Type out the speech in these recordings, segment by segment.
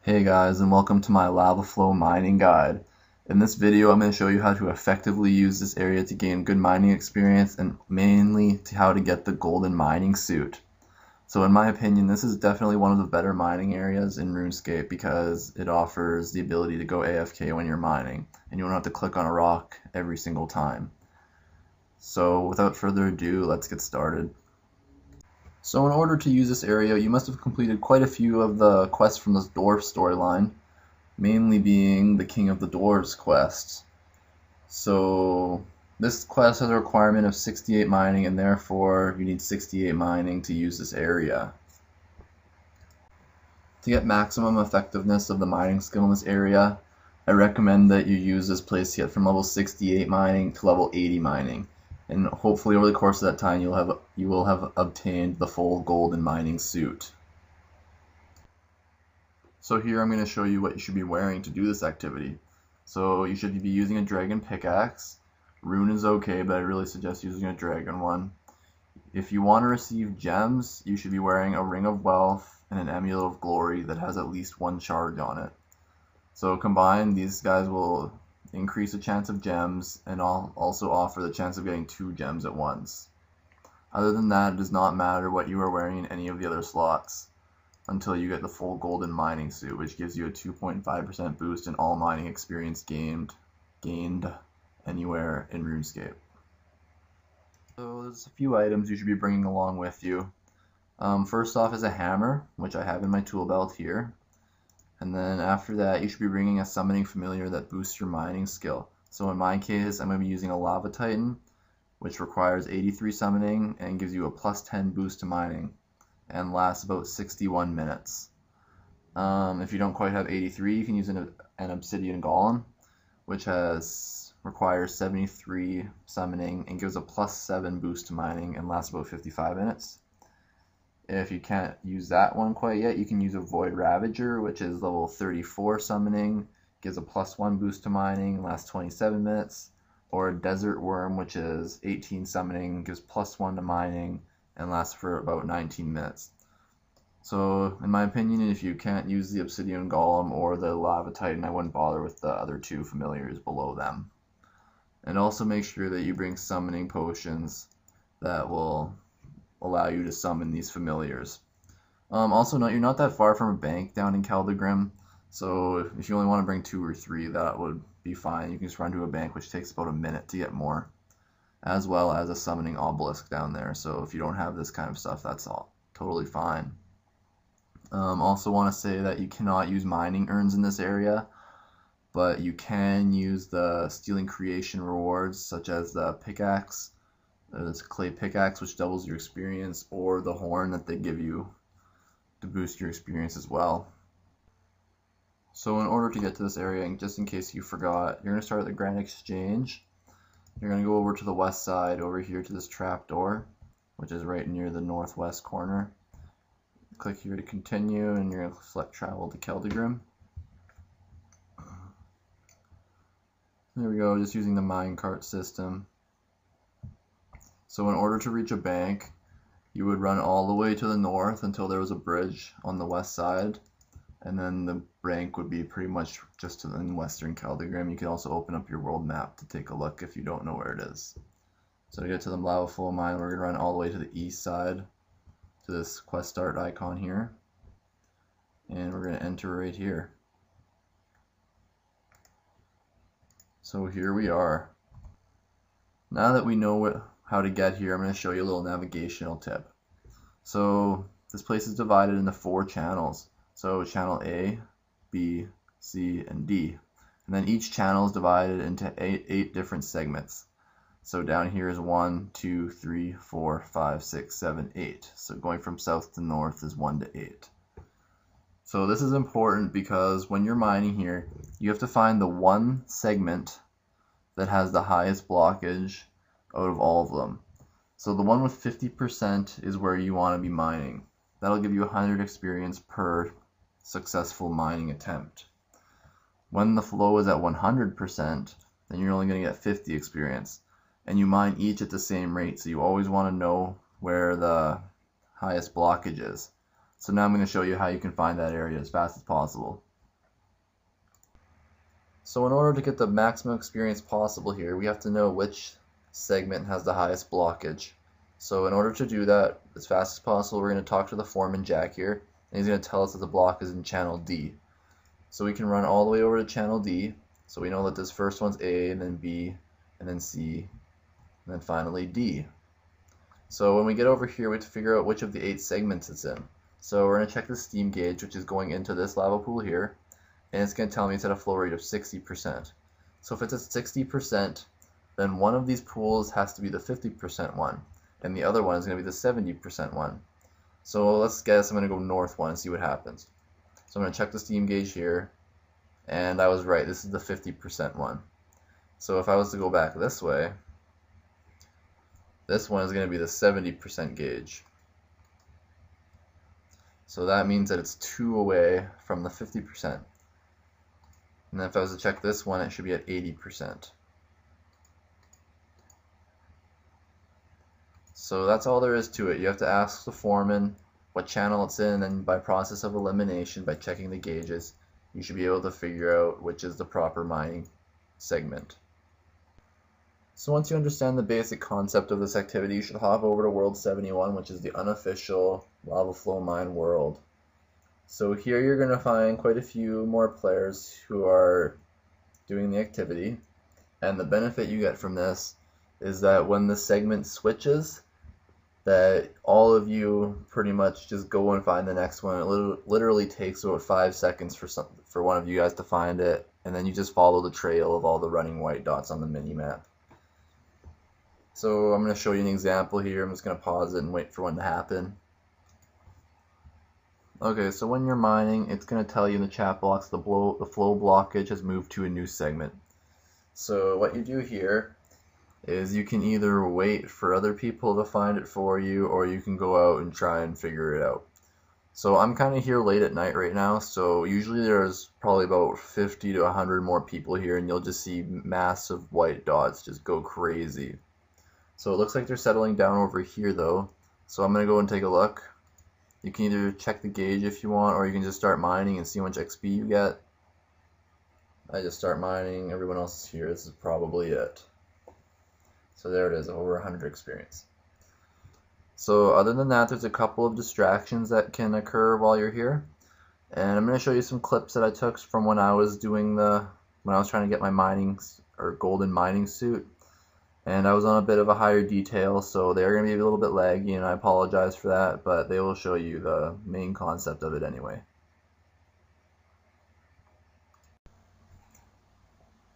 Hey guys, and welcome to my lava flow mining guide. In this video I'm going to show you how to effectively use this area to gain good mining experience and mainly to how to get the golden mining suit. So in my opinion, this is definitely one of the better mining areas in RuneScape because it offers the ability to go AFK when you're mining and you don't have to click on a rock every single time. So without further ado, let's get started. So in order to use this area, you must have completed quite a few of the quests from this dwarf storyline, mainly being the King of the Dwarves quest. So this quest has a requirement of 68 mining, and therefore you need 68 mining to use this area. To get maximum effectiveness of the mining skill in this area, I recommend that you use this place to get from level 68 mining to level 80 mining. And hopefully over the course of that time you will have obtained the full golden mining suit. So here I'm going to show you what you should be wearing to do this activity. So you should be using a dragon pickaxe. Rune is okay, but I really suggest using a dragon one. If you want to receive gems, you should be wearing a ring of wealth and an amulet of glory that has at least one charge on it. So combined, these guys will increase the chance of gems and also offer the chance of getting 2 gems at once. Other than that, it does not matter what you are wearing in any of the other slots until you get the full golden mining suit, which gives you a 2.5% boost in all mining experience gained anywhere in RuneScape. So there's a few items you should be bringing along with you. First off is a hammer, which I have in my tool belt here. And then after that, you should be bringing a summoning familiar that boosts your mining skill. So in my case, I'm going to be using a lava titan, which requires 83 summoning and gives you a plus 10 boost to mining and lasts about 61 minutes. If you don't quite have 83, you can use an obsidian golem, which requires 73 summoning and gives a plus 7 boost to mining and lasts about 55 minutes. If you can't use that one quite yet, you can use a Void Ravager, which is level 34 summoning, gives a plus 1 boost to mining, lasts 27 minutes, or a Desert Worm, which is 18 summoning, gives plus 1 to mining, and lasts for about 19 minutes. So, in my opinion, if you can't use the Obsidian Golem or the Lava Titan, I wouldn't bother with the other 2 familiars below them. And also make sure that you bring summoning potions that will allow you to summon these familiars. Also note, you're not that far from a bank down in Keldagrim, so if you only want to bring 2 or 3, that would be fine. You can just run to a bank, which takes about a minute to get more, as well as a summoning obelisk down there. So if you don't have this kind of stuff, that's all totally fine. Also want to say that you cannot use mining urns in this area, but you can use the stealing creation rewards, such as the pickaxe, this clay pickaxe, which doubles your experience, or the horn that they give you to boost your experience as well. So in order to get to this area, and just in case you forgot, you're going to start at the Granite Exchange. You're going to go over to the west side, over here to this trap door, which is right near the northwest corner. Click here to continue, and you're going to select travel to Keldagrim. There we go, just using the minecart system. So in order to reach a bank, you would run all the way to the north until there was a bridge on the west side, and then the bank would be pretty much just in western Keldagrim. You can also open up your world map to take a look if you don't know where it is. So to get to the lava flow mine, we're going to run all the way to the east side to this quest start icon here, and we're going to enter right here. So here we are. Now that we know how to get here, I'm going to show you a little navigational tip. So this place is divided into 4 channels. So channel A, B, C, and D. And then each channel is divided into 8 different segments. So down here is 1, 2, 3, 4, 5, 6, 7, 8. So going from south to north is 1 to 8. So this is important because when you're mining here, you have to find the one segment that has the highest blockage out of all of them. So the one with 50% is where you want to be mining. That'll give you 100 experience per successful mining attempt. When the flow is at 100%, then you're only going to get 50 experience. And you mine each at the same rate, so you always want to know where the highest blockage is. So now I'm going to show you how you can find that area as fast as possible. So in order to get the maximum experience possible here, we have to know which segment has the highest blockage. So in order to do that as fast as possible, we're going to talk to the foreman Jack here, and he's going to tell us that the block is in channel D. So we can run all the way over to channel D, so we know that this first one's A, and then B, and then C, and then finally D. So when we get over here, we have to figure out which of the 8 segments it's in. So we're going to check the steam gauge, which is going into this lava pool here, and it's going to tell me it's at a flow rate of 60%. So if it's at 60%, then one of these pools has to be the 50% one, and the other one is going to be the 70% one. So let's guess I'm going to go north one and see what happens. So I'm going to check the steam gauge here, and I was right, this is the 50% one. So if I was to go back this way, this one is going to be the 70% gauge. So that means that it's 2 away from the 50%. And then if I was to check this one, it should be at 80%. So that's all there is to it. You have to ask the foreman what channel it's in, and then by process of elimination, by checking the gauges, you should be able to figure out which is the proper mining segment. So once you understand the basic concept of this activity, you should hop over to World 71, which is the unofficial lava flow mine world. So here you're going to find quite a few more players who are doing the activity, and the benefit you get from this is that when the segment switches, that all of you pretty much just go and find the next one. It literally takes about 5 seconds for one of you guys to find it, and then you just follow the trail of all the running white dots on the mini-map. So I'm going to show you an example here. I'm just going to pause it and wait for one to happen. Okay, so when you're mining, it's going to tell you in the chat box the flow blockage has moved to a new segment. So what you do here is you can either wait for other people to find it for you, or you can go out and try and figure it out. So I'm kind of here late at night right now, so usually there's probably about 50 to 100 more people here, and you'll just see massive white dots just go crazy. So it looks like they're settling down over here though, so I'm going to go and take a look. You can either check the gauge if you want, or you can just start mining and see how much XP you get. I just start mining, everyone else is here, this is probably it. So there it is, over 100 experience. So other than that, there's a couple of distractions that can occur while you're here. And I'm going to show you some clips that I took from when I was trying to get my mining or golden mining suit. And I was on a bit of a higher detail, so they're going to be a little bit laggy, and I apologize for that, but they will show you the main concept of it anyway.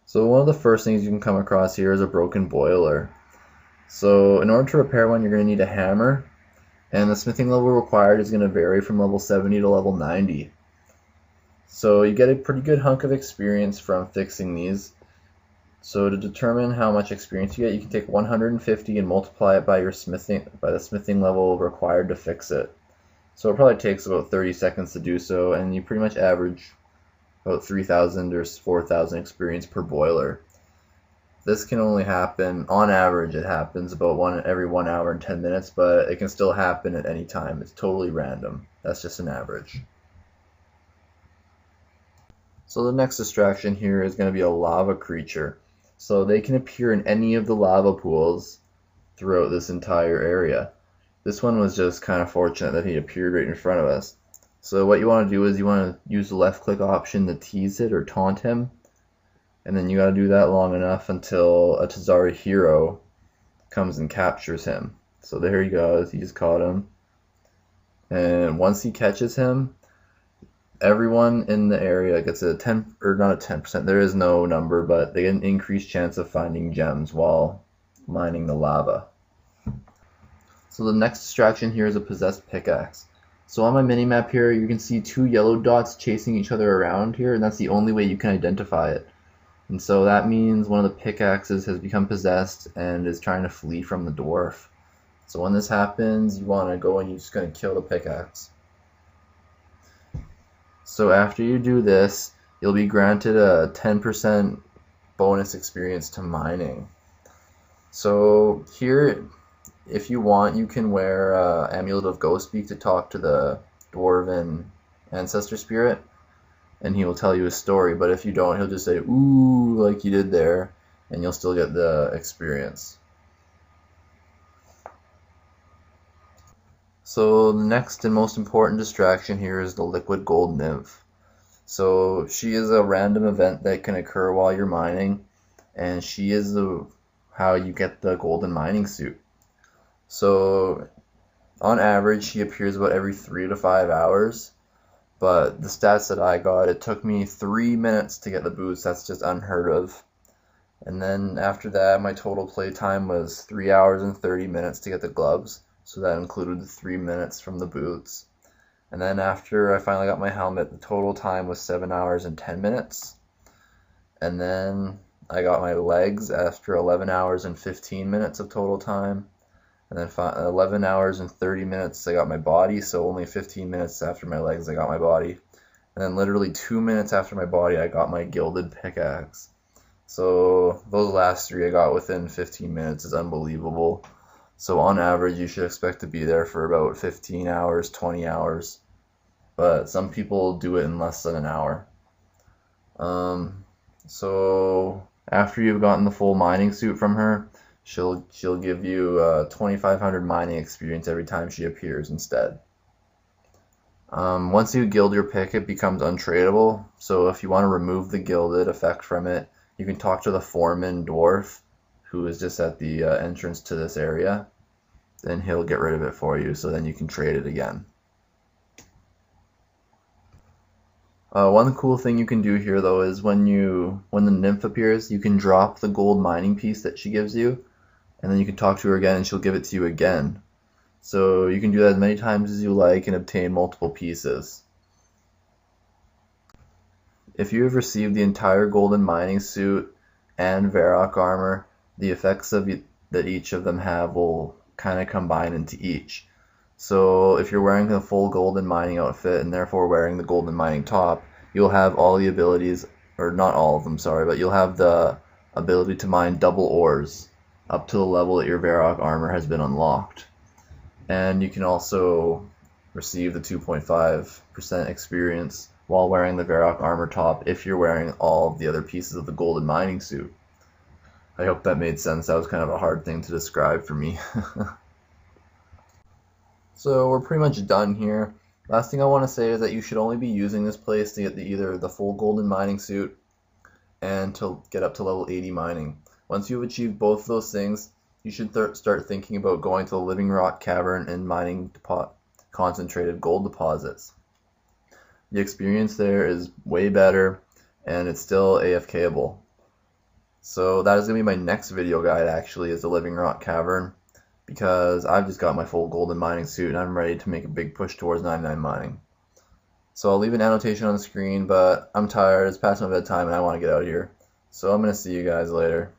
So one of the first things you can come across here is a broken boiler. So in order to repair one, you're going to need a hammer, and the smithing level required is going to vary from level 70 to level 90. So you get a pretty good hunk of experience from fixing these. So to determine how much experience you get, you can take 150 and multiply it by the smithing level required to fix it. So it probably takes about 30 seconds to do so, and you pretty much average about 3,000 or 4,000 experience per boiler. This can only happen, on average it happens about every 1 hour and 10 minutes, but it can still happen at any time. It's totally random. That's just an average. So the next distraction here is going to be a lava creature. So they can appear in any of the lava pools throughout this entire area. This one was just kind of fortunate that he appeared right in front of us. So what you want to do is you want to use the left click option to tease it or taunt him. And then you got to do that long enough until a Tazari hero comes and captures him. So there he goes, he just caught him. And once he catches him, everyone in the area gets a 10, or not a 10%, there is no number, but they get an increased chance of finding gems while mining the lava. So the next distraction here is a possessed pickaxe. So on my minimap here, you can see 2 yellow dots chasing each other around here, and that's the only way you can identify it. And so that means one of the pickaxes has become possessed and is trying to flee from the dwarf. So when this happens, you want to go and you're just going to kill the pickaxe. So after you do this, you'll be granted a 10% bonus experience to mining. So here, if you want, you can wear Amulet of Ghostspeak to talk to the dwarven ancestor spirit. and he will tell you a story, but if you don't, he'll just say, ooh, like you did there, and you'll still get the experience. So the next and most important distraction here is the liquid gold nymph. So she is a random event that can occur while you're mining, and she is how you get the golden mining suit. So on average, she appears about every 3 to 5 hours, but the stats that I got, it took me 3 minutes to get the boots. That's just unheard of. And then after that, my total play time was 3 hours and 30 minutes to get the gloves, so that included the 3 minutes from the boots. And then after I finally got my helmet, the total time was 7 hours and 10 minutes. And then I got my legs after 11 hours and 15 minutes of total time. And then 11 hours and 30 minutes I got my body, so only 15 minutes after my legs I got my body. And then literally 2 minutes after my body I got my gilded pickaxe. So those last 3 I got within 15 minutes. Is unbelievable. So on average you should expect to be there for about 15 hours, 20 hours. But some people do it in less than an hour. So after you've gotten the full mining suit from her, she'll give you 2,500 mining experience every time she appears instead. Once you gild your pick, it becomes untradeable. So if you want to remove the gilded effect from it, you can talk to the foreman dwarf, who is just at the entrance to this area. Then he'll get rid of it for you, so then you can trade it again. One cool thing you can do here though is when the nymph appears, you can drop the gold mining piece that she gives you, and then you can talk to her again and she'll give it to you again. So you can do that as many times as you like and obtain multiple pieces. If you have received the entire golden mining suit and Varrock armor, the effects that each of them have will kind of combine into each. So if you're wearing the full golden mining outfit and therefore wearing the golden mining top, you'll have all the abilities, or not all of them, sorry, but you'll have the ability to mine double ores up to the level that your Varrock armor has been unlocked. And you can also receive the 2.5% experience while wearing the Varrock armor top if you're wearing all of the other pieces of the golden mining suit. I hope that made sense. That was kind of a hard thing to describe for me. So we're pretty much done here. Last thing I want to say is that you should only be using this place to get either the full golden mining suit and to get up to level 80 mining. Once you've achieved both of those things, you should start thinking about going to the living rock cavern and mining concentrated gold deposits. The experience there is way better, and it's still AFKable. So that is going to be my next video guide, actually, is the living rock cavern, because I've just got my full golden mining suit and I'm ready to make a big push towards 99 mining. So I'll leave an annotation on the screen, but I'm tired, it's past my bedtime and I want to get out of here. So I'm going to see you guys later.